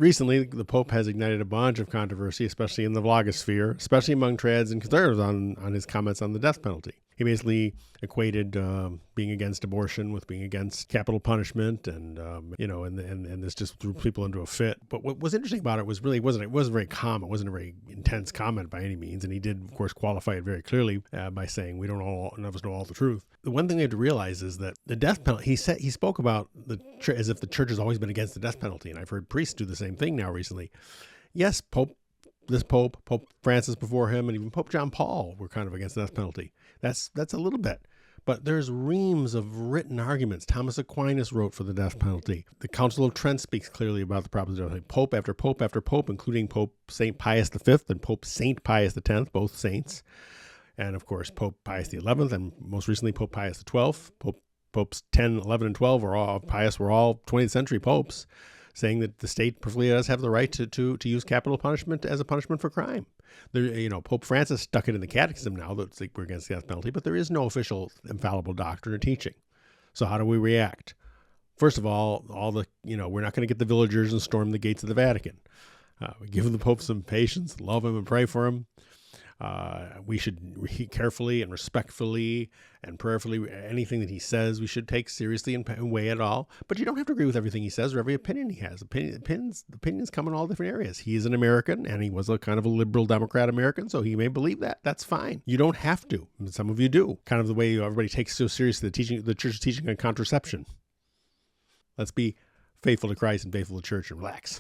recently, the Pope has ignited a bunch of controversy, especially in the blogosphere, especially among trads and conservatives on his comments on the death penalty. He basically equated being against abortion with being against capital punishment, and and this just threw people into a fit. But what was interesting about it was really it wasn't very calm. It wasn't a very intense comment by any means, and he did, of course, qualify it very clearly by saying none of us know all the truth. The one thing we have to realize is that the death penalty. He spoke about as if the church has always been against the death penalty, and I've heard priests do the same thing now recently. Yes, Pope Francis before him, and even Pope John Paul were kind of against the death penalty. That's a little bit. But there's reams of written arguments. Thomas Aquinas wrote for the death penalty. The Council of Trent speaks clearly about the proposition. Pope after pope after pope, including Pope St. Pius V and Pope St. Pius X, both saints. And, of course, Pope Pius XI, and most recently Pope Pius XII. Popes 10, 11, and 12 were all 20th century popes, saying that the state perfectly does have the right to use capital punishment as a punishment for crime. Pope Francis stuck it in the catechism now that we're against the death penalty, but there is no official infallible doctrine or teaching. So how do we react? First of all, we're not going to get the villagers and storm the gates of the Vatican. We give the Pope some patience, love him, and pray for him. We should carefully and respectfully and prayerfully, anything that he says, we should take seriously and weigh it all. But you don't have to agree with everything he says or every opinion he has. Opinions come in all different areas. He is an American, and he was a kind of a liberal Democrat American, so he may believe that. That's fine. You don't have to. Some of you do. Kind of the way everybody takes so seriously the church's teaching on contraception. Let's be faithful to Christ and faithful to church and relax.